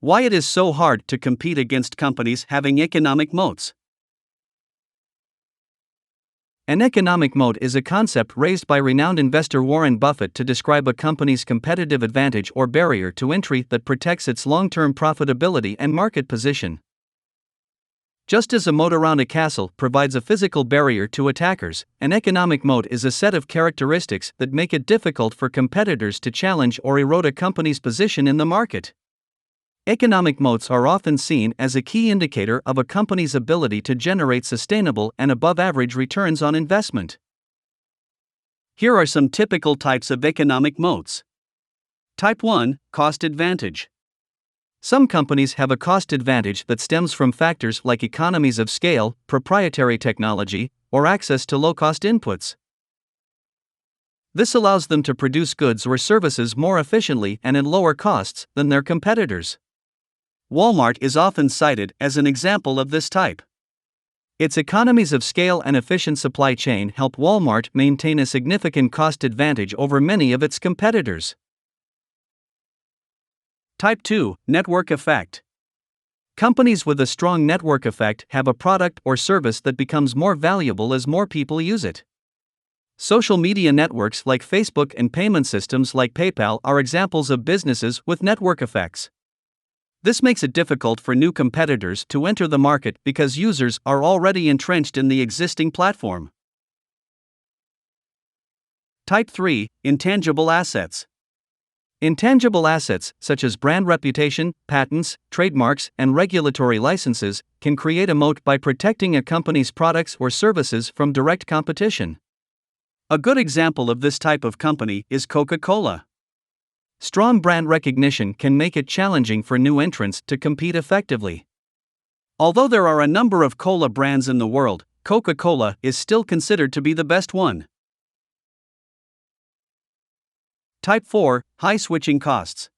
Why it is so hard to compete against companies having economic moats. An economic moat is a concept raised by renowned investor Warren Buffett to describe a company's competitive advantage or barrier to entry that protects its long-term profitability and market position. Just as a moat around a castle provides a physical barrier to attackers, an economic moat is a set of characteristics that make it difficult for competitors to challenge or erode a company's position in the market. Economic moats are often seen as a key indicator of a company's ability to generate sustainable and above-average returns on investment. Here are some typical types of economic moats. Type 1, Cost advantage. Some companies have a cost advantage that stems from factors like economies of scale, proprietary technology, or access to low-cost inputs. This allows them to produce goods or services more efficiently and at lower costs than their competitors. Walmart is often cited as an example of this type. Its economies of scale and efficient supply chain help Walmart maintain a significant cost advantage over many of its competitors. Type 2, Network effect. Companies with a strong network effect have a product or service that becomes more valuable as more people use it. Social media networks like Facebook and payment systems like PayPal are examples of businesses with network effects. This makes it difficult for new competitors to enter the market because users are already entrenched in the existing platform. Type 3, Intangible assets. Intangible assets, such as brand reputation, patents, trademarks, and regulatory licenses, can create a moat by protecting a company's products or services from direct competition. A good example of this type of company is Coca-Cola. Strong brand recognition can make it challenging for new entrants to compete effectively. Although there are a number of cola brands in the world, Coca-Cola is still considered to be the best one. Type 4, High switching costs.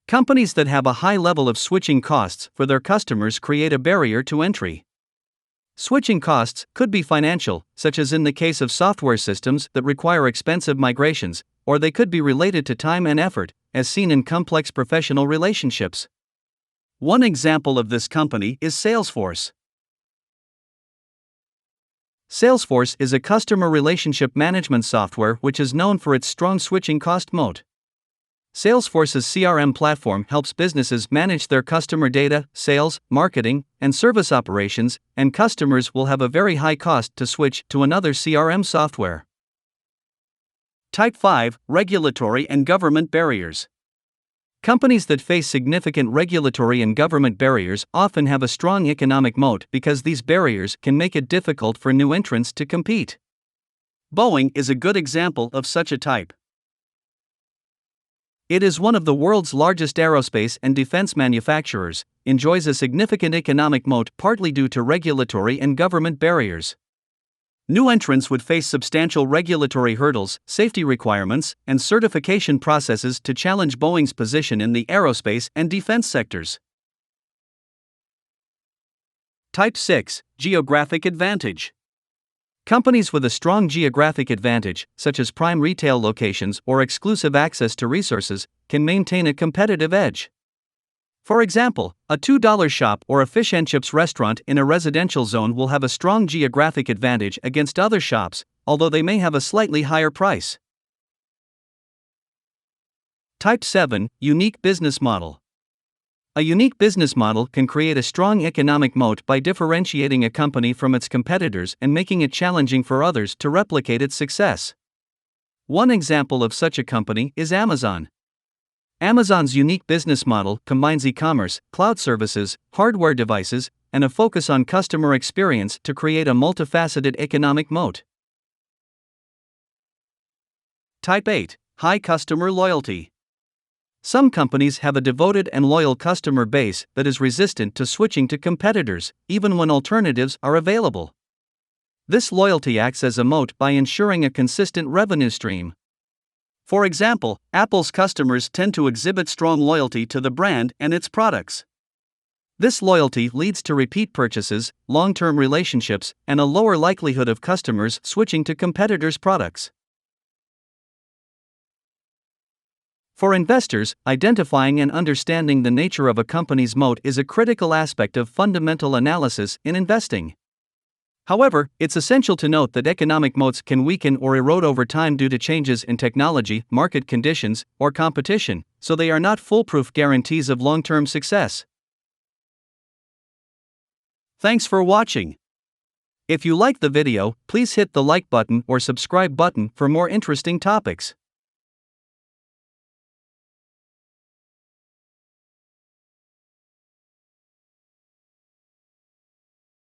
Companies that have a high level of switching costs for their customers create a barrier to entry. Switching costs could be financial, such as in the case of software systems that require expensive migrations, or they could be related to time and effort, as seen in complex professional relationships. One example of this company is Salesforce. Salesforce is a customer relationship management software which is known for its strong switching cost moat. Salesforce's CRM platform helps businesses manage their customer data, sales, marketing, and service operations, and customers will have a very high cost to switch to another CRM software. Type 5, Regulatory and government barriers. Companies that face significant regulatory and government barriers often have a strong economic moat because these barriers can make it difficult for new entrants to compete. Boeing is a good example of such a type. It is one of the world's largest aerospace and defense manufacturers, enjoys a significant economic moat partly due to regulatory and government barriers. New entrants would face substantial regulatory hurdles, safety requirements, and certification processes to challenge Boeing's position in the aerospace and defense sectors. Type 6, Geographic advantage. Companies with a strong geographic advantage, such as prime retail locations or exclusive access to resources, can maintain a competitive edge. For example, a $2 shop or a fish and chips restaurant in a residential zone will have a strong geographic advantage against other shops, although they may have a slightly higher price. Type 7, Unique business model. A unique business model can create a strong economic moat by differentiating a company from its competitors and making it challenging for others to replicate its success. One example of such a company is Amazon. Amazon's unique business model combines e-commerce, cloud services, hardware devices, and a focus on customer experience to create a multifaceted economic moat. Type 8, High customer loyalty. Some companies have a devoted and loyal customer base that is resistant to switching to competitors, even when alternatives are available. This loyalty acts as a moat by ensuring a consistent revenue stream. For example, Apple's customers tend to exhibit strong loyalty to the brand and its products. This loyalty leads to repeat purchases, long-term relationships, and a lower likelihood of customers switching to competitors' products. For investors, identifying and understanding the nature of a company's moat is a critical aspect of fundamental analysis in investing. However, it's essential to note that economic moats can weaken or erode over time due to changes in technology, market conditions, or competition, so they are not foolproof guarantees of long-term success. Thanks for watching. If you liked the video, please hit the like button or subscribe button for more interesting topics.